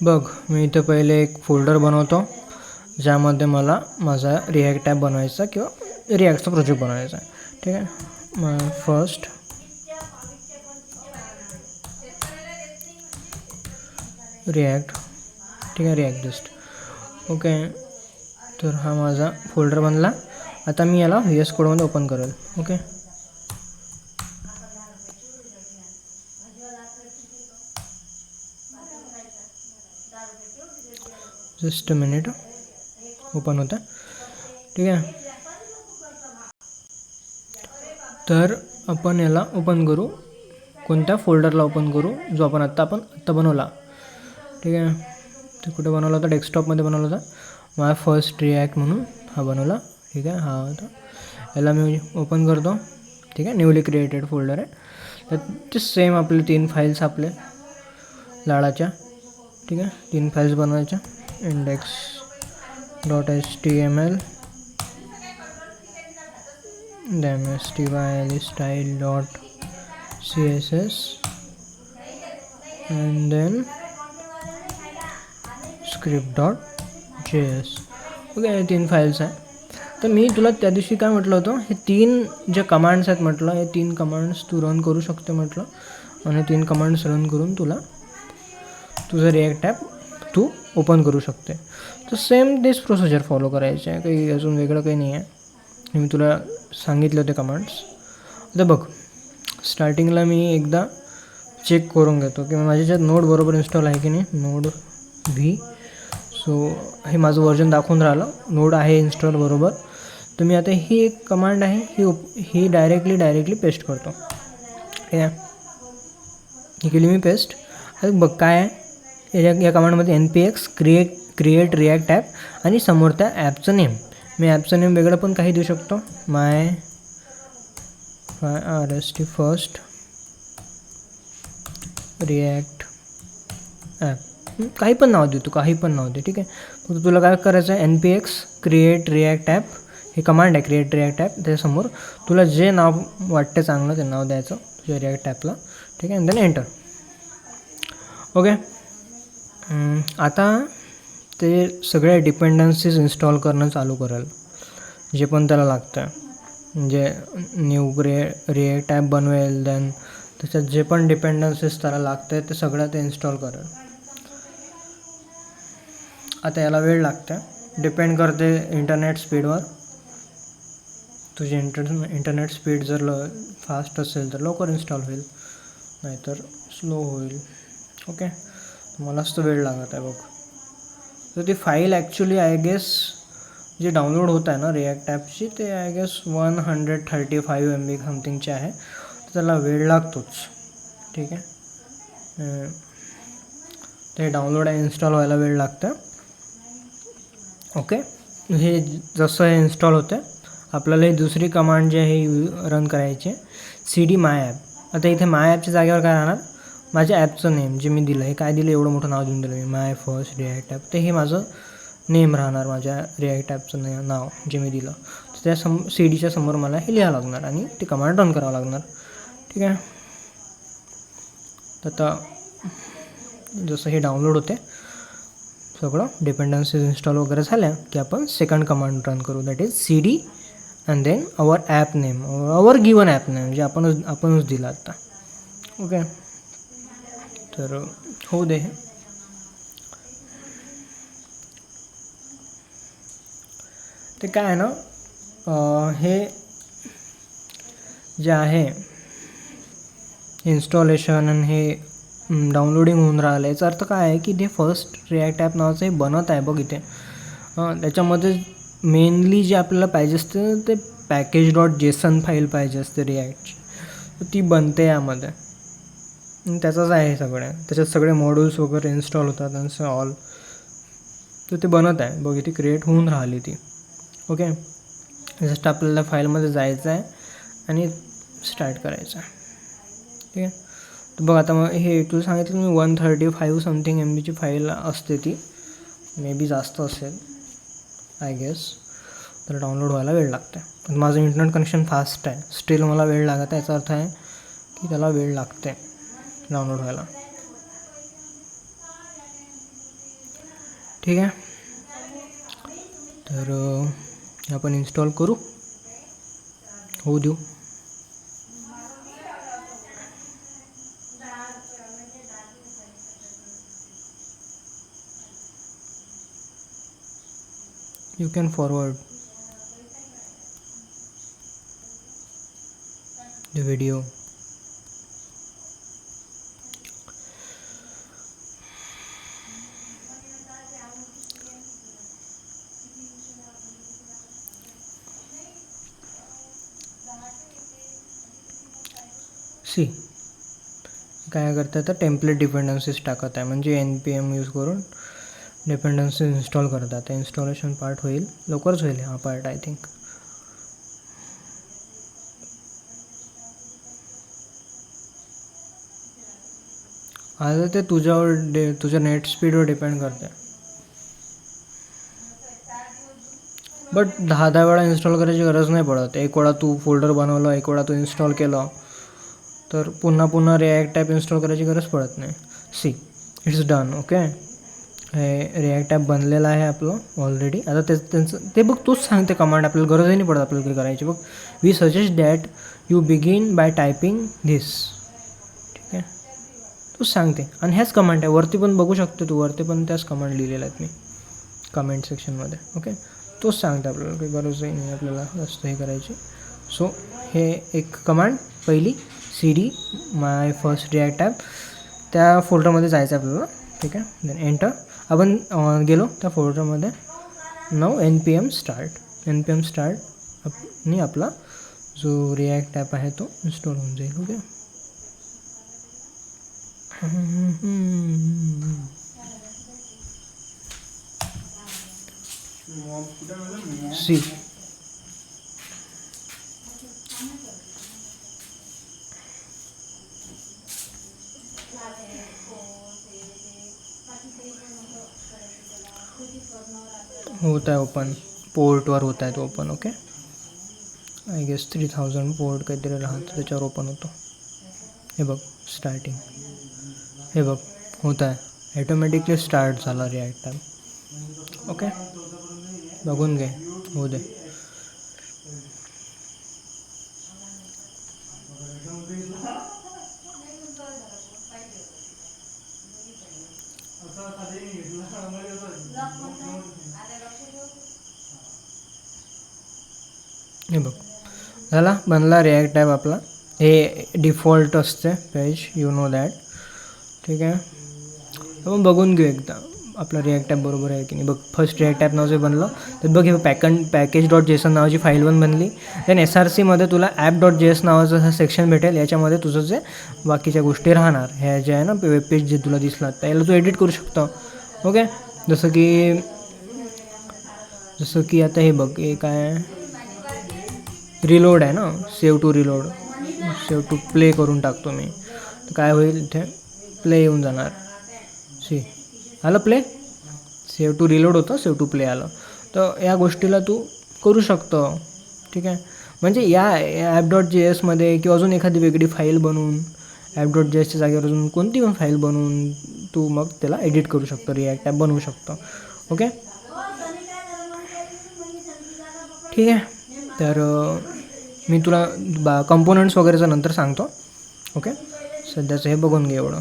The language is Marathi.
बघ, मी इथं पहिले एक फोल्डर बनवतो ज्यामध्ये मला माझा रिॲक्ट ॲप बनवायचा किंवा रिॲक्टचा प्रोजेक्ट बनवायचा आहे. ठीक आहे. मग फर्स्ट रिॲक्ट, ठीक आहे, रिॲक्ट जस्ट. ओके, तर हा माझा फोल्डर बनला. आता मी याला VS कोडमध्ये ओपन करेल. ओके, जस्ट मिनिट, ओपन होतं. ठीक आहे. तर आपण याला ओपन करू. कोणत्या फोल्डरला ओपन करू जो आत्ता बनवला. ठीक आहे. ते कुठे बनवला होता? डेस्कटॉपमध्ये बनवला होता. माझा फर्स्ट रिॲक्ट म्हणून हा बनवला. ठीक आहे, हा होता. याला मी ओपन करतो. ठीक आहे, न्यूली क्रिएटेड फोल्डर आहे. तर ते सेम आपले 3 फाईल्स आपले लाडाच्या. ठीक आहे, 3 फाईल्स बनवायच्या. index.html, then style.css, and then script.js. Okay, हे 3 फाईल्स आहे. तर मी तुला त्या दिवशी काय म्हटलं होतं, हे 3 जे कमांड्स आहेत म्हटलं, हे 3 कमांड्स तू रन करू शकते म्हटलं. आणि 3 कमांड्स रन करून तुला तुझं रिॲक्ट ॲप तू ओपन करू शकते. तर सेम दिस प्रोसिजर फॉलो करायचे आहे, काही अजून वेगळं काही नाही आहे. मी तुला सांगितले होते कमांड्स. आता बघ, स्टार्टिंगला मी एकदा चेक करून घेतो की माझ्याच्यात नोड बरोबर इन्स्टॉल आहे की नाही. Node V. सो हे माझं व्हर्जन दाखवून राहिलं, नोड आहे इन्स्टॉल बरोबर. तर मी आता ही एक कमांड आहे, ही डायरेक्टली पेस्ट करतो. ठीक आहे, ही केली मी पेस्ट. आता बघ काय आहे या कमांडमध्ये, npx क्रिएट रिॲक्ट ॲप आणि समोर त्या ॲपचं नेम. मी ॲपचं नेम वेगळं पण काही देऊ शकतो. माय RST फर्स्ट रिॲक्ट ॲप, काही पण नाव दे, तू काही पण नाव दे. ठीक आहे. फक्त तुला काय करायचं आहे, npx क्रिएट रिॲक्ट ॲप हे कमांड आहे, क्रिएट रिॲक्ट ॲप. त्याच्यासमोर तुला जे नाव वाटते चांगलं ते नाव द्यायचं तुझ्या रिॲक्ट ॲपला. ठीक आहे, देन एंटर. ओके, आता ते सगळे डिपेंडन्सीज इन्स्टॉल करणं चालू करेल, जे पण त्याला लागतं. म्हणजे न्यू रिॲक्ट ॲप बनवेल, देन त्याच्यात जे पण डिपेंडन्सीज त्याला लागतं आहे ते सगळं ते इन्स्टॉल करेल. आता याला वेळ लागतं, डिपेंड करते इंटरनेट स्पीडवर. तुझी इंटरनेट स्पीड जर फास्ट असेल तर लवकर इन्स्टॉल होईल, नाहीतर स्लो होईल. ओके, मलाच तर वेळ लागत आहे बघ. तर ती फाईल ॲक्च्युली आय गेस जे डाउनलोड होत आहे ना रिॲक्ट ॲपची, ते आय गेस 135 MB समथिंगचे आहे. तर त्याला वेळ लागतोच. ठीक आहे, ते डाउनलोड आहे, इन्स्टॉल व्हायला वेळ लागतं. ओके, हे जसं हे इन्स्टॉल होतं आपल्याला ही दुसरी कमांड जी आहे रन करायची, cd माय ॲप. आता इथे माय ॲपच्या जागेवर काय राहणार, माझ्या ॲपचं नेम जे मी दिलं, हे काय दिलं, एवढं मोठं नाव देऊन दिलं मी, माय फर्स्ट रिॲक्ट ॲप. तर हे माझं नेम राहणार, माझ्या रिॲक्ट ॲपचं नाव जे मी दिलं. तर त्या CDच्या समोर मला हे लिहावं लागणार आणि ते कमांड रन करावं लागणार. ठीक आहे. तर आता जसं हे डाउनलोड होते सगळं डिपेंडन्सीज इन्स्टॉल वगैरे झाल्या की आपण सेकंड कमांड रन करू, that is cd and then our app name, our given app name जे आपणच दिलं आत्ता. ओके, तर होऊ दे. ते काय आहे ना, हे जे आहे इन्स्टॉलेशन आणि हे डाउनलोडिंग होऊन राहिलं, याचा अर्थ काय आहे की ते फर्स्ट रिॲक्ट ॲप नावाचं हे बनत आहे बघ इथे. त्याच्यामध्ये मेनली जे आपल्याला पाहिजे असते ते package.json फाईल पाहिजे असते रिॲक्टची, तर ती बनते यामध्ये. त्याचंच आहे सगळं, त्याच्यात सगळे मॉड्यूल्स वगैरे इन्स्टॉल होतात आणि ऑल. तर ते बनत आहे बघ इथे, क्रिएट होऊन राहिली ती. ओके, जस्ट आपल्याला फाईलमध्ये जायचं आहे आणि स्टार्ट करायचं आहे. ठीक आहे. तर बघ आता मग हे तुला सांगितलं मी 135 समथिंग MBची फाईल असते, ती मे बी जास्त असेल आय गेस. तर डाउनलोड व्हायला वेळ लागते. माझं इंटरनेट कनेक्शन फास्ट आहे, स्टील मला वेळ लागत आहे. याचा अर्थ आहे की त्याला वेळ लागते डाउनलोड व्हायला. ठीक आहे. तर आपण इन्स्टॉल करू, होऊ देऊ. You can forward the video. See काय करता तर टेम्पलेट डिपेंडन्सीज टाकत आहे, म्हणजे NPM यूज करून डिपेंडन्सी इन्स्टॉल करतात. ते इन्स्टॉलेशन पार्ट होईल, लवकरच होईल हा पार्ट आय थिंक. आता ते तुझ्यावर तुझ्या नेट स्पीडवर डिपेंड करते. बट 10 वेळा इन्स्टॉल करायची गरज नाही पडत. एक वेळा तू फोल्डर बनवलं, एक वेळा तू इन्स्टॉल केलं, तर पुन्हा रिॲक्ट ॲप इन्स्टॉल करायची गरज पडत नाही. See it's done. ओके, हे रिॲक्ट ॲप बनलेलं आहे आपलं ऑलरेडी. आता त्यांचं ते बघ, तोच सांगते कमांड, आपल्याला गरजही नाही पडत आपल्याला काही करायची. बघ, we suggest that you begin by typing this. ठीक आहे, तोच सांगते. आणि ह्याच कमांड आहे, वरती पण बघू शकतो तू, वरती पण त्याच कमांड लिहिलेल्या आहेत मी कमेंट सेक्शनमध्ये. ओके, तोच सांगते, आपल्याला काही गरजही नाही आपल्याला जास्त हे करायची. सो हे एक कमांड पहिली, CD माय फर्स्ट रिॲक्ट ॲप, त्या फोल्डरमध्ये जायचं आहे आपल्याला. ठीक आहे, देन एंटर. आपण गेलो त्या फोल्डरमध्ये. नाव NPM स्टार्ट आणि आपला जो रिॲक्ट ॲप आहे तो इन्स्टॉल होऊन जाईल. ओके, सी होता है ओपन, पोर्टवर होत आहे तो open. Okay, I guess 3000 port काहीतरी राहतं, त्याच्यावर ओपन होतो. हे बघ स्टार्टिंग, हे बघ होत आहे, ॲटोमॅटिकली स्टार्ट झाला रिॲक्ट ॲप. ओके, बघून घे, होऊ दे. हे बघ झाला, बनला रिॲक्ट ॲप आपला. हे डिफॉल्ट असते पेज, यू नो दॅट. ठीक आहे, आपण बघून घेऊ एकदा आपला रिॲक्ट ॲप बरोबर आहे की नाही. बघ, फर्स्ट रिॲक्ट ॲप नाव जे बनलं तर बघ, हे package.json नावाची फाईल पण बनली. देन SRCमध्ये तुला app.js नावाचं हा सेक्शन भेटेल. याच्यामध्ये तुझं जे बाकीच्या गोष्टी राहणार, ह्या जे आहे ना वेब पेज जे तुला दिसणार, त्याला तू एडिट करू शकतो. ओके, जसं की आता हे बघ, हे काय रिलोड आहे ना, सेव्ह टू प्ले करून टाकतो मी, तर काय होईल, इथे प्ले येऊन जाणार. सी आलं प्ले, सेव्ह टू रिलोड होतं, सेव्ह टू प्ले आलं. तर या गोष्टीला तू करू शकतो. ठीक आहे, म्हणजे या app.jsमध्ये किंवा अजून एखादी वेगळी फाईल बनवून, app.jsच्या जागेवर अजून कोणती पण फाईल बनवून तू मग त्याला एडिट करू शकतो, रिॲक्ट ॲप बनवू शकतो. ओके, ठीक आहे. तर मी तुला कंपोनंट्स वगैरेचं नंतर सांगतो. ओके, सध्याचं हे बघून घे एवढं.